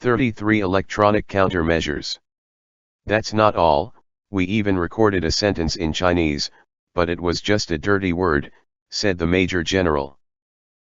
33 Electronic countermeasures. That's not all, we even recorded a sentence in Chinese, but it was just a dirty word, said the Major General.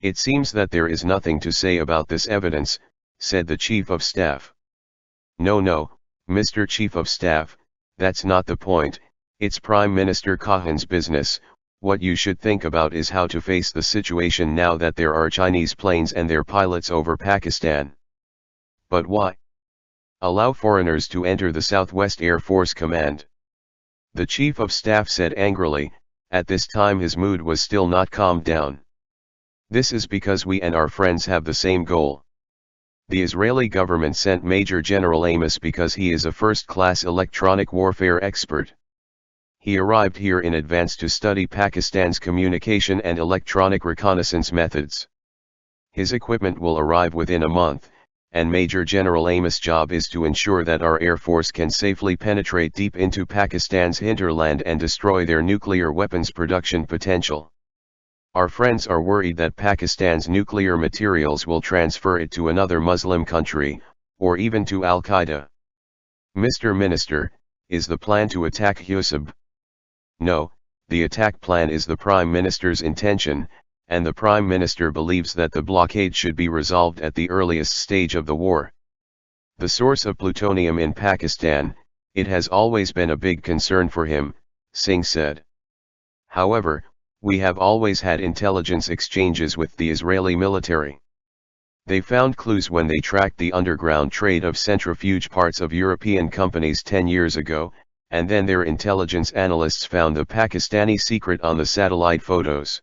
It seems that there is nothing to say about this evidence, said the Chief of Staff. No, Mr. Chief of Staff, that's not the point, it's Prime Minister Kahan's business. What you should think about is how to face the situation now that there are Chinese planes and their pilots over Pakistan. But why? Allow foreigners to enter the Southwest Air Force Command. The Chief of Staff said angrily. At this time his mood was still not calmed down. This is because we and our friends have the same goal. The Israeli government sent Major General Amos because he is a first-class electronic warfare expert. He arrived here in advance to study Pakistan's communication and electronic reconnaissance methods. His equipment will arrive within a month, and Major General Amos' job is to ensure that our Air Force can safely penetrate deep into Pakistan's hinterland and destroy their nuclear weapons production potential. Our friends are worried that Pakistan's nuclear materials will transfer it to another Muslim country, or even to Al-Qaeda. Mr. Minister, is the plan to attack Husab? No, the attack plan is the Prime Minister's intention, and the Prime Minister believes that the blockade should be resolved at the earliest stage of the war. The source of plutonium in Pakistan, it has always been a big concern for him, Singh said. However, we have always had intelligence exchanges with the Israeli military. They found clues when they tracked the underground trade of centrifuge parts of European companies 10 years ago, and then their intelligence analysts found the Pakistani secret on the satellite photos.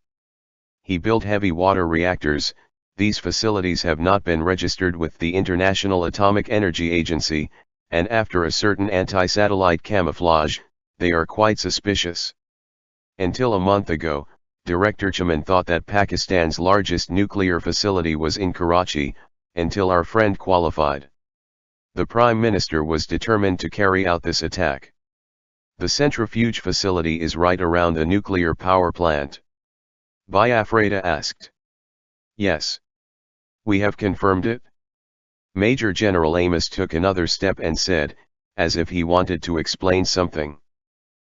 He built heavy water reactors. These facilities have not been registered with the International Atomic Energy Agency, and after a certain anti-satellite camouflage, they are quite suspicious. Until a month ago, Director Chaman thought that Pakistan's largest nuclear facility was in Karachi, until our friend qualified. The Prime Minister was determined to carry out this attack. The centrifuge facility is right around a nuclear power plant. Biafreda asked. Yes. We have confirmed it? Major General Amos took another step and said, as if he wanted to explain something.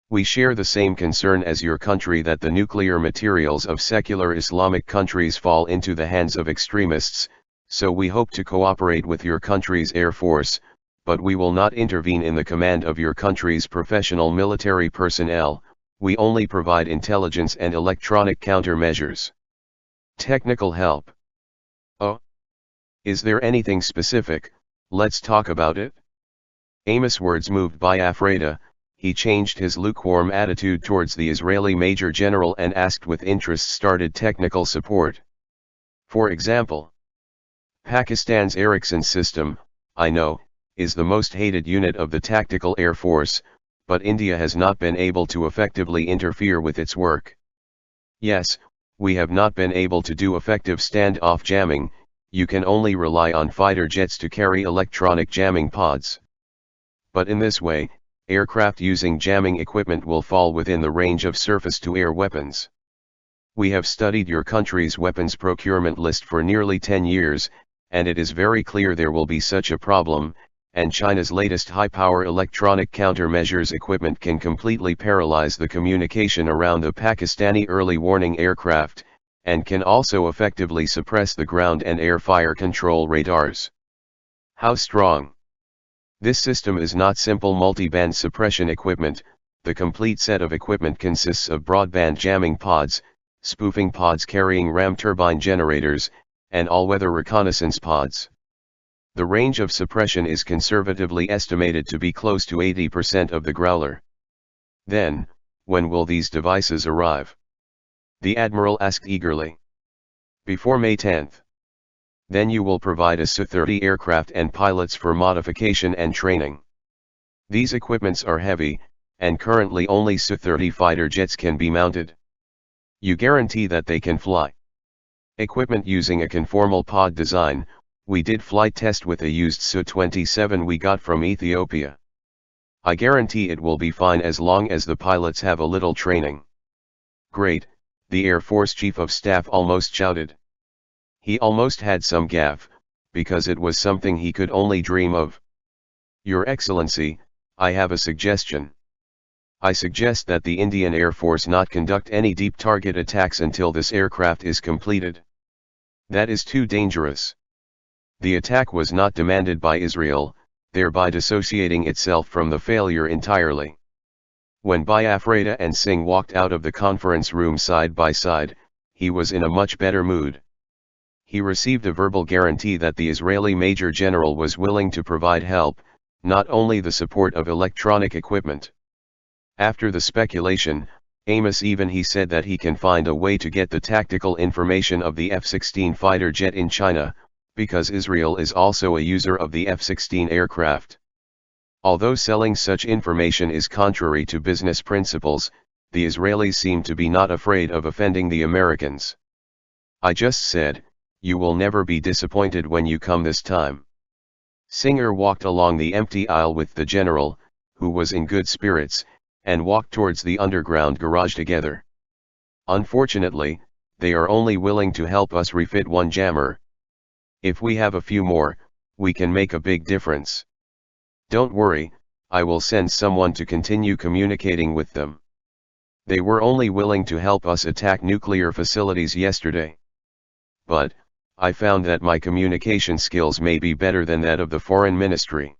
We share the same concern as your country that the nuclear materials of secular Islamic countries fall into the hands of extremists, so we hope to cooperate with your country's Air Force, but we will not intervene in the command of your country's professional military personnel. We only provide intelligence and electronic countermeasures. Technical help. Oh? Is there anything specific? Let's talk about it. Amos' words moved Biafreda. He changed his lukewarm attitude towards the Israeli Major General and asked with interest started technical support. For example, Pakistan's Ericsson system, I know, is the most hated unit of the Tactical Air Force, but India has not been able to effectively interfere with its work. Yes, we have not been able to do effective standoff jamming. You can only rely on fighter jets to carry electronic jamming pods. But in this way, aircraft using jamming equipment will fall within the range of surface-to-air weapons. We have studied your country's weapons procurement list for nearly 10 years, and it is very clear there will be such a problem, and China's latest high-power electronic countermeasures equipment can completely paralyze the communication around the Pakistani early warning aircraft, and can also effectively suppress the ground and air fire control radars. How strong? This system is not simple multi-band suppression equipment. The complete set of equipment consists of broadband jamming pods, spoofing pods carrying ram turbine generators, and all-weather reconnaissance pods. The range of suppression is conservatively estimated to be close to 80% of the Growler. Then, when will these devices arrive? The Admiral asked eagerly. Before May 10th. Then you will provide a Su-30 aircraft and pilots for modification and training. These equipments are heavy, and currently only Su-30 fighter jets can be mounted. You guarantee that they can fly. Equipment using a conformal pod design. We did flight test with a used Su-27 we got from Ethiopia. I guarantee it will be fine as long as the pilots have a little training. Great, the Air Force Chief of Staff almost shouted. He almost had some gaffe, because it was something he could only dream of. Your Excellency, I have a suggestion. I suggest that the Indian Air Force not conduct any deep target attacks until this aircraft is completed. That is too dangerous. The attack was not demanded by Israel, thereby dissociating itself from the failure entirely. When Biafreda and Singh walked out of the conference room side by side, he was in a much better mood. He received a verbal guarantee that the Israeli Major General was willing to provide help, not only the support of electronic equipment. After the speculation, he said that he can find a way to get the tactical information of the F-16 fighter jet in China, because Israel is also a user of the F-16 aircraft. Although selling such information is contrary to business principles, the Israelis seem to be not afraid of offending the Americans. I just said, you will never be disappointed when you come this time. Singer walked along the empty aisle with the general, who was in good spirits, and walked towards the underground garage together. Unfortunately, they are only willing to help us refit one jammer. If we have a few more, we can make a big difference. Don't worry, I will send someone to continue communicating with them. They were only willing to help us attack nuclear facilities yesterday. But, I found that my communication skills may be better than that of the Foreign Ministry.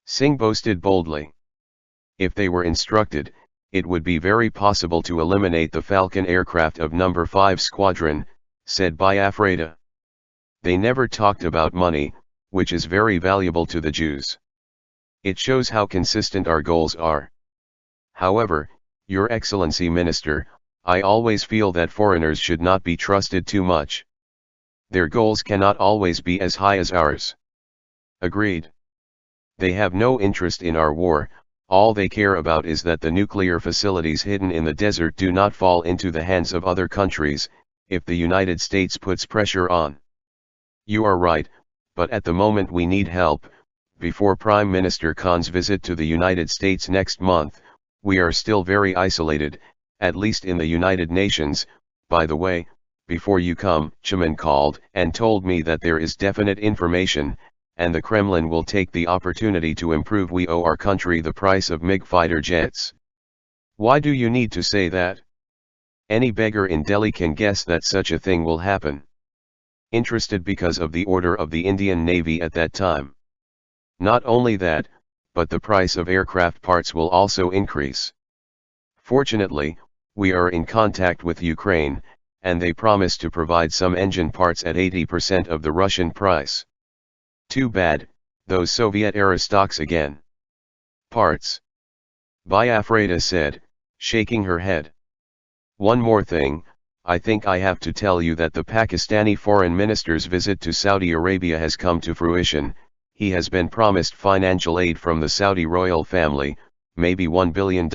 Singh boasted boldly. If they were instructed, it would be very possible to eliminate the Falcon aircraft of No. 5 Squadron, said Biafreda. They never talked about money, which is very valuable to the Jews. It shows how consistent our goals are. However, Your Excellency Minister, I always feel that foreigners should not be trusted too much. Their goals cannot always be as high as ours. Agreed. They have no interest in our war. All they care about is that the nuclear facilities hidden in the desert do not fall into the hands of other countries, if the United States puts pressure on. You are right, but at the moment we need help. Before Prime Minister Khan's visit to the United States next month, we are still very isolated, at least in the United Nations. By the way, before you come, Chaman called and told me that there is definite information, and the Kremlin will take the opportunity to improve. We owe our country the price of MiG fighter jets. Why do you need to say that? Any beggar in Delhi can guess that such a thing will happen. Interested because of the order of the Indian Navy at that time. Not only that, but the price of aircraft parts will also increase. Fortunately, we are in contact with Ukraine, and they promise to provide some engine parts at 80% of the Russian price. Too bad, those Soviet-era stocks again. Parts. Biafreda said, shaking her head. One more thing, I think I have to tell you that the Pakistani foreign minister's visit to Saudi Arabia has come to fruition. He has been promised financial aid from the Saudi royal family, maybe $1 billion.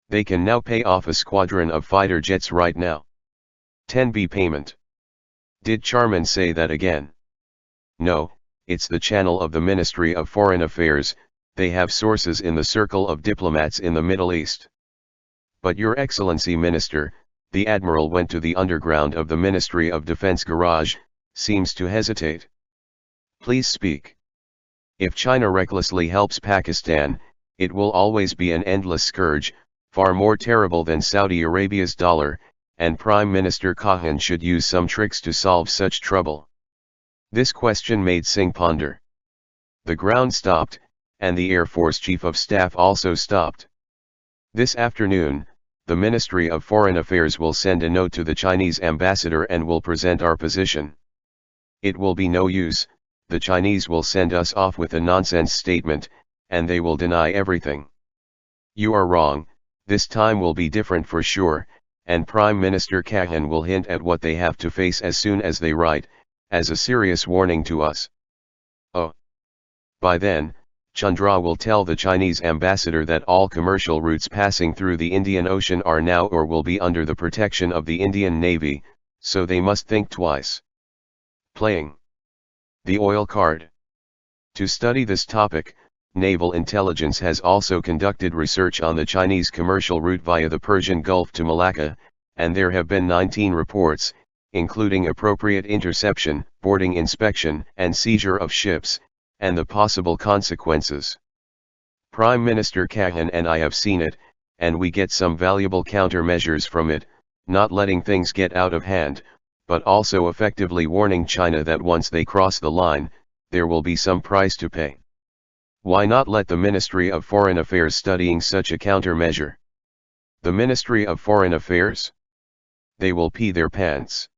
They can now pay off a squadron of fighter jets right now. 10B payment. Did Charman say that again? No, it's the channel of the Ministry of Foreign Affairs. They have sources in the circle of diplomats in the Middle East. But Your Excellency Minister, the Admiral went to the underground of the Ministry of Defense garage, seems to hesitate. Please speak. If China recklessly helps Pakistan, it will always be an endless scourge, far more terrible than Saudi Arabia's dollar, and Prime Minister Khan should use some tricks to solve such trouble. This question made Singh ponder. The ground stopped, and the Air Force Chief of Staff also stopped. This afternoon, the Ministry of Foreign Affairs will send a note to the Chinese ambassador and will present our position. It will be no use, the Chinese will send us off with a nonsense statement, and they will deny everything. You are wrong, this time will be different for sure, and Prime Minister Khan will hint at what they have to face as soon as they write, as a serious warning to us. Oh. By then, Chandra will tell the Chinese ambassador that all commercial routes passing through the Indian Ocean are now or will be under the protection of the Indian Navy, so they must think twice. Playing the oil card. To study this topic, Naval Intelligence has also conducted research on the Chinese commercial route via the Persian Gulf to Malacca, and there have been 19 reports, including appropriate interception, boarding inspection and seizure of ships, and the possible consequences. Prime Minister Kahan and I have seen it, and we get some valuable countermeasures from it, not letting things get out of hand, but also effectively warning China that once they cross the line, there will be some price to pay. Why not let the Ministry of Foreign Affairs studying such a countermeasure? The Ministry of Foreign Affairs? They will pee their pants.